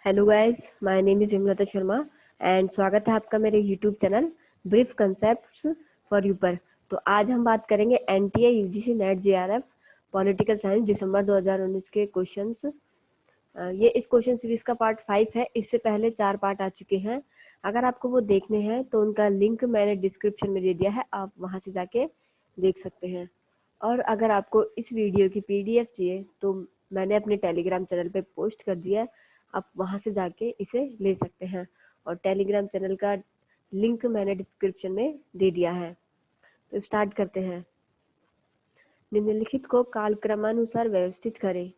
Hello guys, my name is Himlata Sharma and स्वागत है आपका मेरे YouTube channel Brief Concepts for you पर। तो आज हम बात करेंगे NTA UGC NET JRF political science दिसंबर 2019 के क्वेश्चंस। ये इस क्वेश्चन सीरीज का पार्ट 5 है। इससे पहले 4 पार्ट आ चुके हैं। अगर आपको वो देखने हैं तो उनका लिंक मैंने डिस्क्रिप्शन में दे दिया है, आप वहां से जाके देख सकते हैं। और अगर आपको इस वीडियो की पीडीएफ चाहिए तो मैंने अपने टेलीग्राम चैनल पे पोस्ट कर दिया है, आप वहां से जाके इसे ले सकते हैं। और टेलीग्राम चैनल का लिंक मैंने डिस्क्रिप्शन में दे दिया है। तो स्टार्ट करते हैं। निम्नलिखित को कालक्रमानुसार व्यवस्थित करें।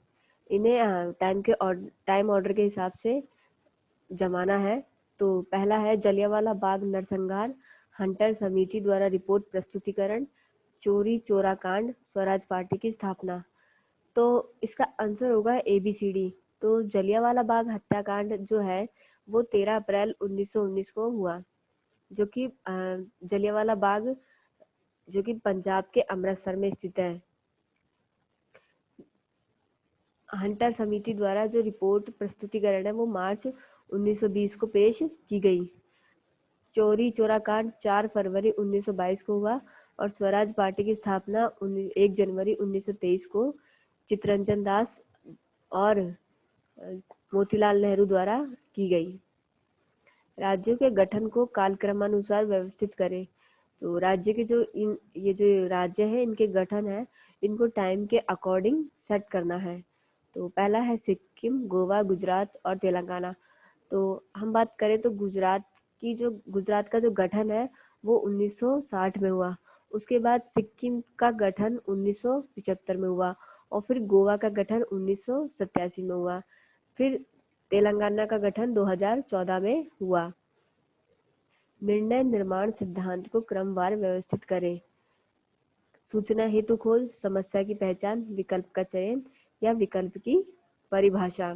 इन्हें टाइम ऑर्डर के हिसाब से जमाना है। तो पहला है जलियांवाला बाग नरसंहार, हंटर समिति द्वारा रिपोर्ट प्रस्तुतिकरण, चोरी चोरा कांड, स्वराज पार्टी की स्थापना। तो इसका आंसर होगा ABCD। तो जलियांवाला बाग हत्याकांड जो है वो 13 अप्रैल 1919 को हुआ, जो कि जलियांवाला बाग जो कि पंजाब के अमृतसर में स्थित है। हंटर समिति द्वारा जो रिपोर्ट प्रस्तुतिकरण है वो मार्च 1920 को पेश की गई। चोरी चोरा कांड 4 फरवरी 1922 को हुआ और स्वराज पार्टी की स्थापना 1 जनवरी 1923 को चित्तरंजन दास और मोतीलाल नेहरू द्वारा की गई। राज्यों के गठन को कालक्रमानुसार व्यवस्थित करें। तो राज्य के ये जो राज्य है इनके गठन है, इनको टाइम के अकॉर्डिंग सेट करना है। तो पहला है सिक्किम, गोवा, गुजरात और तेलंगाना। तो हम बात करें तो गुजरात का जो गठन है वो 1960 में हुआ। उसके बाद सिक्किम का गठन 1975 में हुआ और फिर गोवा का गठन 1987 में हुआ। फिर तेलंगाना का गठन 2014 में हुआ। निर्णय निर्माण सिद्धांत को क्रमवार व्यवस्थित करें। सूचना हेतु खोज, समस्या की पहचान, विकल्प का चयन या विकल्प की परिभाषा।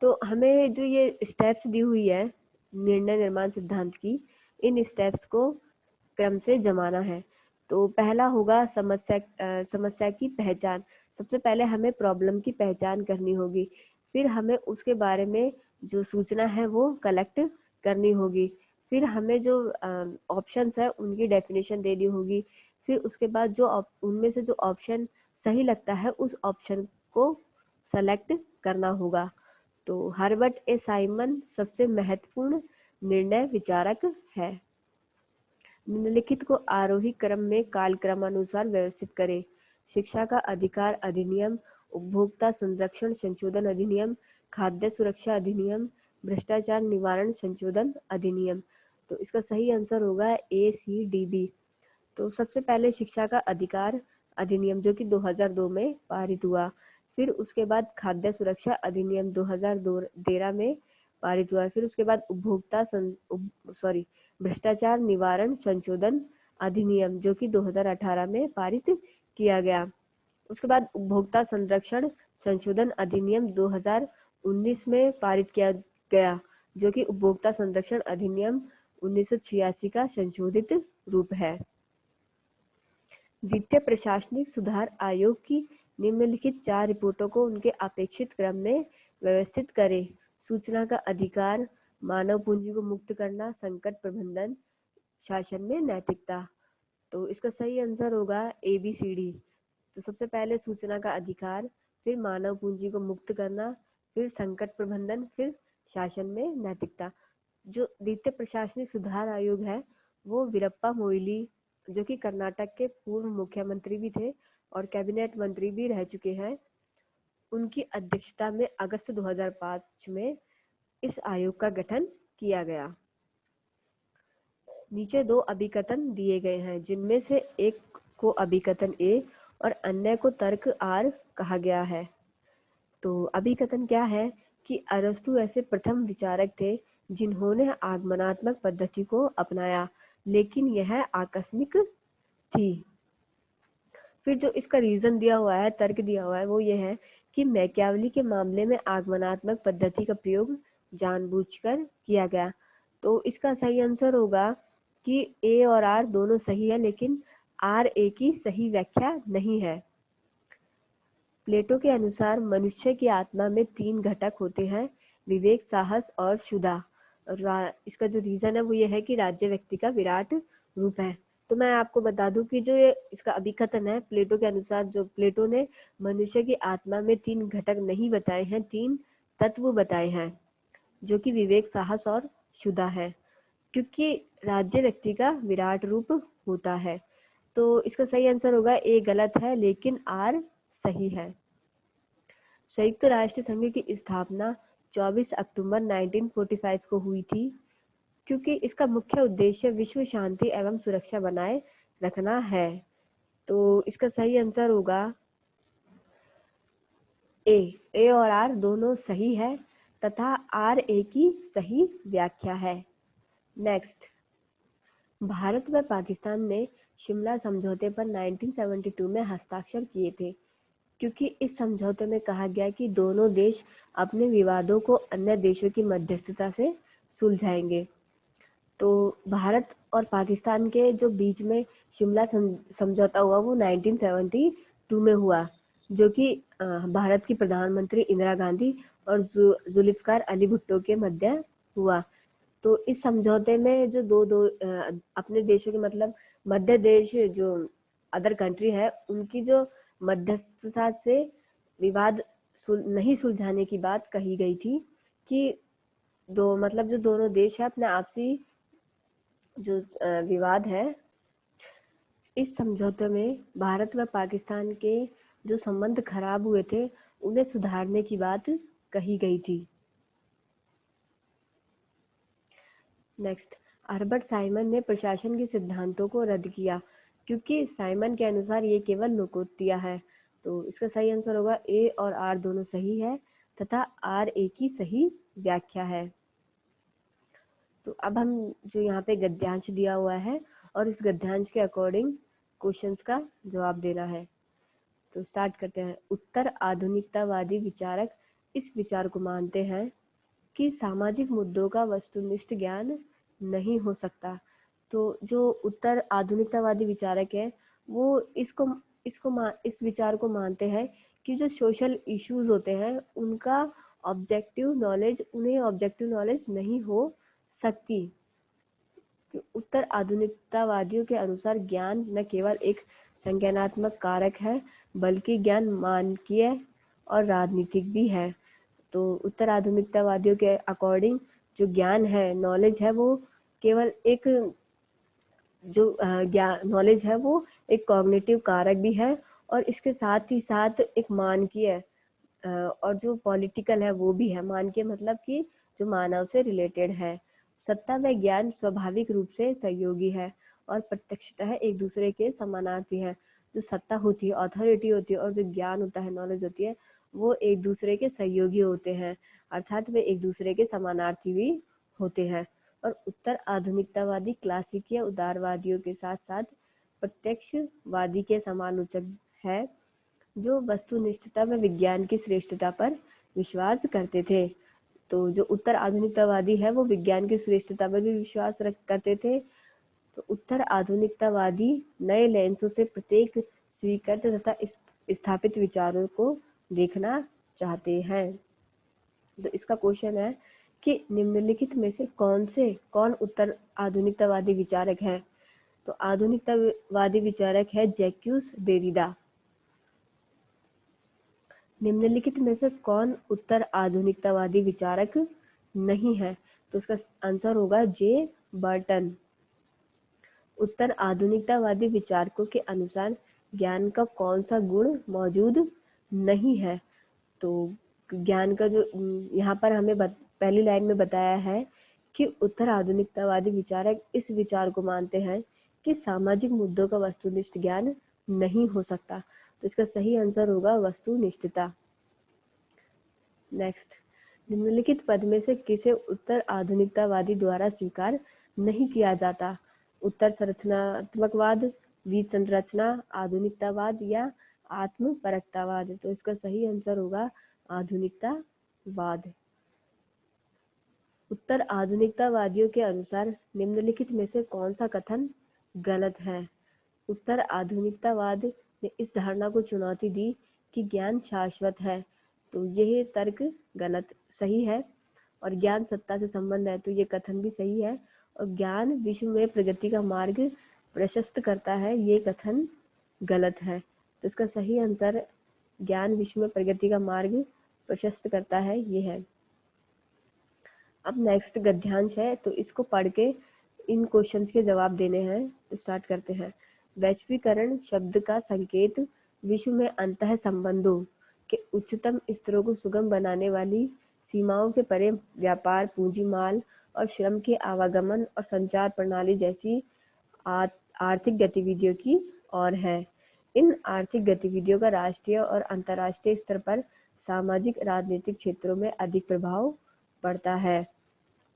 तो हमें जो ये स्टेप्स दी हुई है निर्णय निर्माण सिद्धांत की, इन स्टेप्स को क्रम से जमाना है। तो पहला होगा समस्या की पहचान। सबसे पहले हमें प्रॉब्लम की पहचान करनी होगी, फिर हमें उसके बारे में जो सूचना है वो कलेक्ट करनी होगी, फिर हमें जो ऑप्शंस है उनकी डेफिनेशन देनी होगी, फिर उसके बाद जो उनमें से जो ऑप्शन सही लगता है उस ऑप्शन को सेलेक्ट करना होगा। तो हर्बर्ट ए साइमन सबसे महत्वपूर्ण निर्णय विचारक है। निम्नलिखित को आरोही क्रम में कालक्रमानुसार व्यवस्थित करें। शिक्षा का अधिकार अधिनियम, उपभोक्ता संरक्षण संशोधन अधिनियम, खाद्य सुरक्षा अधिनियम, भ्रष्टाचार निवारण संशोधन अधिनियम। तो इसका सही आंसर होगा ACDB। तो सबसे पहले शिक्षा का अधिकार अधिनियम जो कि 2002 में पारित हुआ, फिर उसके बाद खाद्य सुरक्षा अधिनियम 2013 में पारित हुआ, फिर उसके बाद भ्रष्टाचार निवारण संशोधन अधिनियम जो कि 2018 में पारित किया गया। उसके बाद उपभोक्ता संरक्षण संशोधन अधिनियम 2019 में पारित किया गया, जो कि उपभोक्ता संरक्षण अधिनियम 1986 का संशोधित रूप है। द्वितीय प्रशासनिक सुधार आयोग की निम्नलिखित 4 रिपोर्टों को उनके अपेक्षित क्रम में व्यवस्थित करें। सूचना का अधिकार, मानव पूंजी को मुक्त करना, संकट प्रबंधन, शासन में नैतिकता। तो इसका सही आंसर होगा ABCD। तो सबसे पहले सूचना का अधिकार, फिर मानव पूंजी को मुक्त करना, फिर संकट प्रबंधन, फिर शासन में नैतिकता। जो द्वितीय प्रशासनिक सुधार आयोग है वो वीरप्पा मोइली जो कि कर्नाटक के पूर्व मुख्यमंत्री भी थे और कैबिनेट मंत्री भी रह चुके हैं, उनकी अध्यक्षता में अगस्त 2005 में इस आयोग का गठन किया गया। नीचे 2 अभिकथन दिए गए हैं, जिनमें से एक को अभिकथन A और अन्य को तर्क R कहा गया है। तो अभिकथन क्या है कि अरस्तु ऐसे प्रथम विचारक थे जिन्होंने आगमनात्मक पद्धति को अपनाया, लेकिन यह आकस्मिक थी। फिर जो इसका रीजन दिया हुआ है, तर्क दिया हुआ है, वो ये है कि मैकियावली के मामले में आगमनात्मक पद्धति का प्रयोग जानबूझकर किया गया। तो इसका सही आंसर होगा कि A और R दोनों सही है, लेकिन RA की सही व्याख्या नहीं है। प्लेटो के अनुसार मनुष्य की आत्मा में 3 घटक होते हैं, विवेक, साहस और शुदा। इसका जो रीजन है वो ये है कि राज्य व्यक्ति का विराट रूप है। तो मैं आपको बता दूं कि जो ये इसका अभिकथन है प्लेटो के अनुसार, जो प्लेटो ने मनुष्य की आत्मा में 3 घटक नहीं बताए हैं, 3 तत्व बताए हैं, जो कि विवेक, साहस और शुदा है, क्योंकि राज्य व्यक्ति का विराट रूप होता है। तो इसका सही आंसर होगा ए गलत है, लेकिन आर सही है। संयुक्त राष्ट्र संघ की स्थापना 24 अक्टूबर 1945 को हुई थी, क्योंकि इसका मुख्य उद्देश्य विश्व शांति एवं सुरक्षा बनाए रखना है। तो इसका सही आंसर होगा ए और आर दोनों सही है तथा आर ए की सही व्याख्या है। नेक्स्ट, भारत व पाकिस्तान ने शिमला समझौते पर 1972 में हस्ताक्षर किए थे, क्योंकि इस समझौते में कहा गया कि दोनों देश अपने विवादों को अन्य देशों की मध्यस्थता से सुलझाएंगे। तो भारत और पाकिस्तान के जो बीच में शिमला समझौता हुआ वो 1972 में हुआ, जो कि भारत की प्रधानमंत्री इंदिरा गांधी और जुल्फिकार अली भुट्टो के मध्य हुआ। तो इस समझौते में जो दो अपने देशों के मतलब मध्य देश जो अदर कंट्री है, उनकी जो मध्यस्थता से विवाद नहीं सुलझाने की बात कही गई थी कि जो दोनों देश है अपने आपसी जो विवाद है, इस समझौते में भारत व पाकिस्तान के जो संबंध खराब हुए थे उन्हें सुधारने की बात कही गई थी। नेक्स्ट, हर्बर्ट साइमन ने प्रशासन के सिद्धांतों को रद्द किया, क्योंकि साइमन के अनुसार ये केवल लोकोक्तियां है। तो इसका सही आंसर होगा ए और आर दोनों सही है तथा आर ए की सही व्याख्या है। तो अब हम जो यहाँ पे गद्यांश दिया हुआ है और इस गद्यांश के अकॉर्डिंग क्वेश्चंस का जवाब देना है। तो स्टार्ट करते हैं। उत्तर आधुनिकतावादी विचारक इस विचार को मानते हैं कि सामाजिक मुद्दों का वस्तुनिष्ठ ज्ञान नहीं हो सकता। तो जो उत्तर आधुनिकतावादी विचारक है वो इस विचार को मानते हैं कि जो सोशल इश्यूज होते हैं उनका उन्हें ऑब्जेक्टिव नॉलेज नहीं हो सकती। उत्तर आधुनिकतावादियों के अनुसार ज्ञान न केवल एक संज्ञानात्मक कारक है, बल्कि ज्ञान मानकीय और राजनीतिक भी है। तो उत्तर आधुनिकतावादियों के अकॉर्डिंग जो ज्ञान है, नॉलेज है, वो केवल एक नॉलेज है वो एक कॉग्निटिव कारक भी है और इसके साथ ही साथ एक मानकीय और जो पॉलिटिकल है वो भी है। मानकीय मतलब कि जो मानव से रिलेटेड है। सत्ता व ज्ञान स्वाभाविक रूप से सहयोगी है और प्रत्यक्षतः एक दूसरे के समानार्थी है। जो सत्ता होती है, अथॉरिटी होती है, और जो ज्ञान होता है, नॉलेज होती है, वो एक दूसरे के सहयोगी होते हैं, अर्थात वे एक दूसरे के समानार्थी भी होते हैं। और उत्तर आधुनिकतावादी क्लासिकीय उदारवादियों के साथ साथ प्रत्यक्षवादी के समालोचक है, जो वस्तुनिष्ठता व विज्ञान की श्रेष्ठता पर विश्वास करते थे। तो जो उत्तर आधुनिकतावादी है वो विज्ञान की श्रेष्ठता पर भी विश्वास करते थे। तो उत्तर आधुनिकतावादी नए लेंसों से प्रत्येक स्वीकृत तथा स्थापित विचारों को देखना चाहते हैं। तो इसका क्वेश्चन है कि निम्नलिखित में से कौन उत्तर आधुनिकतावादी विचारक है। तो आधुनिकतावादी विचारक है जैक्यूस डेरिडा। निम्नलिखित में से कौन उत्तर आधुनिकतावादी विचारक नहीं है। तो इसका आंसर होगा जे बर्टन। उत्तर आधुनिकतावादी विचारकों के अनुसार ज्ञान का कौन सा गुण मौजूद नहीं है। तो ज्ञान का जो यहाँ पर हमें पहली लाइन में बताया है कि उत्तर आधुनिकतावादी विचारक इस विचार को मानते हैं कि सामाजिक मुद्दों का वस्तुनिष्ठ ज्ञान नहीं हो सकता। तो इसका सही आंसर होगा वस्तुनिष्ठता। नेक्स्ट, निम्नलिखित पद में से किसे उत्तर आधुनिकतावादी द्वारा स्वीकार नहीं किया जाता। उत्तर संरचनात्मकवाद, बीज संरचना, आधुनिकतावाद या आत्मपरकतावाद। तो इसका सही आंसर होगा आधुनिकतावाद। उत्तर आधुनिकतावादियों के अनुसार निम्नलिखित में से कौन सा कथन गलत है। उत्तर आधुनिकतावाद ने इस धारणा को चुनौती दी कि ज्ञान शाश्वत है। तो यह तर्क सही है। और ज्ञान सत्ता से संबंध है, तो ये कथन भी सही है। और ज्ञान विश्व में प्रगति का मार्ग प्रशस्त करता है, ये कथन गलत है। तो इसका सही आंसर ज्ञान विश्व में प्रगति का मार्ग प्रशस्त करता है, ये है। अब नेक्स्ट गद्यांश है, तो इसको पढ़ के इन क्वेश्चंस के जवाब देने हैं। तो स्टार्ट करते हैं। वैश्वीकरण शब्द का संकेत विश्व में अंतः संबंधों के उच्चतम स्तरों को सुगम बनाने वाली सीमाओं के परे व्यापार, पूंजी, माल और श्रम के आवागमन और संचार प्रणाली जैसी आर्थिक गतिविधियों की ओर है। इन आर्थिक गतिविधियों का राष्ट्रीय और अंतर्राष्ट्रीय स्तर पर सामाजिक राजनीतिक क्षेत्रों में अधिक प्रभाव पड़ता है।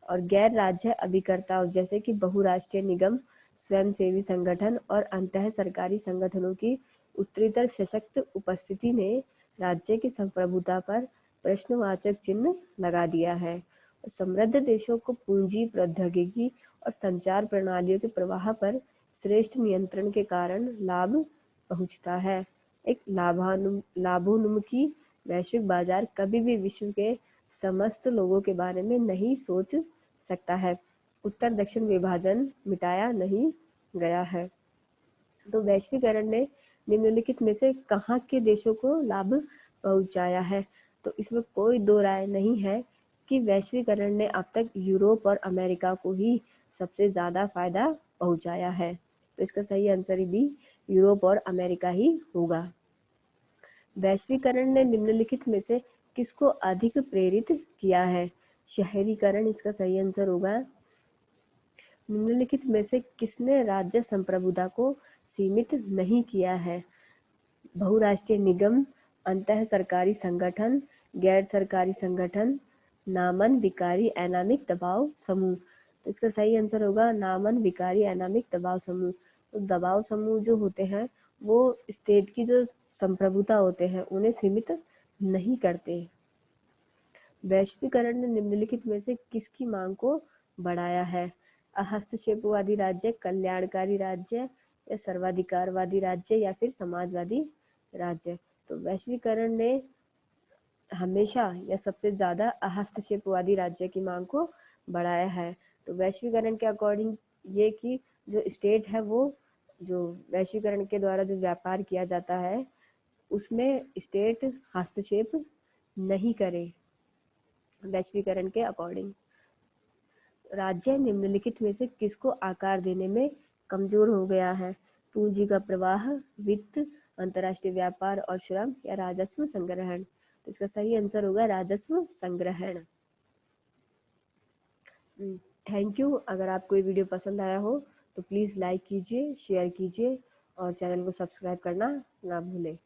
और गैर राज्य अभिकर्ताओं जैसे कि बहुराष्ट्रीय निगम, स्वयंसेवी संगठन और अंतः सरकारी संगठनों की उत्तरोत्तर सशक्त उपस्थिति ने राज्य की संप्रभुता पर प्रश्नवाचक चिन्ह लगा दिया है। समृद्ध देशों को पूंजी, प्रौद्योगिकी और संचार प्रणालियों के प्रवाह पर श्रेष्ठ नियंत्रण के कारण लाभ पहुंचता है। एक लाभोन्मुखी वैश्विक बाजार कभी भी विश्व के समस्त लोगों के बारे में नहीं सोच सकता है। उत्तर दक्षिण विभाजन मिटाया नहीं गया है। तो वैश्वीकरण ने निम्नलिखित में से कहाँ के देशों को लाभ पहुंचाया है? तो इसमें कोई दो राय नहीं है कि वैश्वीकरण ने अब तक यूरोप और अमेरिका को ही सबसे ज्यादा फायदा पहुंचाया है। तो इसका सही आंसर भी यूरोप और अमेरिका ही होगा। वैश्वीकरण ने निम्नलिखित में से किसको अधिक प्रेरित किया है? शहरीकरण इसका सही आंसर होगा। निम्नलिखित में से किसने राज्य संप्रभुता को सीमित नहीं किया है? बहुराष्ट्रीय निगम, अंतः सरकारी संगठन, गैर सरकारी संगठन, नामन विकारी एनामिक दबाव समूह। तो इसका सही आंसर होगा नामन विकारी एनामिक दबाव समूह। तो दबाव समूह जो होते हैं वो स्टेट की जो संप्रभुता होते हैं उन्हें सीमित नहीं करते। वैश्वीकरण ने निम्नलिखित में से किसकी मांग को बढ़ाया है? हस्तक्षेपवादी राज्य, कल्याणकारी राज्य या सर्वाधिकारवादी राज्य या फिर समाजवादी राज्य? तो वैश्वीकरण ने हमेशा या सबसे ज्यादा हस्तक्षेपवादी राज्य की मांग को बढ़ाया है। तो वैश्वीकरण के अकॉर्डिंग ये कि जो स्टेट है वो जो वैश्वीकरण के द्वारा जो व्यापार किया जाता है उसमें स्टेट हस्तक्षेप नहीं करे। वैश्वीकरण के अकॉर्डिंग राज्य निम्नलिखित में से किसको आकार देने में कमजोर हो गया है? पूंजी का प्रवाह, वित्त, अंतर्राष्ट्रीय व्यापार और श्रम या राजस्व संग्रहण? तो इसका सही आंसर होगा राजस्व संग्रहण। Thank you. अगर आपको ये वीडियो पसंद आया हो तो प्लीज़ लाइक कीजिए, शेयर कीजिए और चैनल को सब्सक्राइब करना ना भूलें।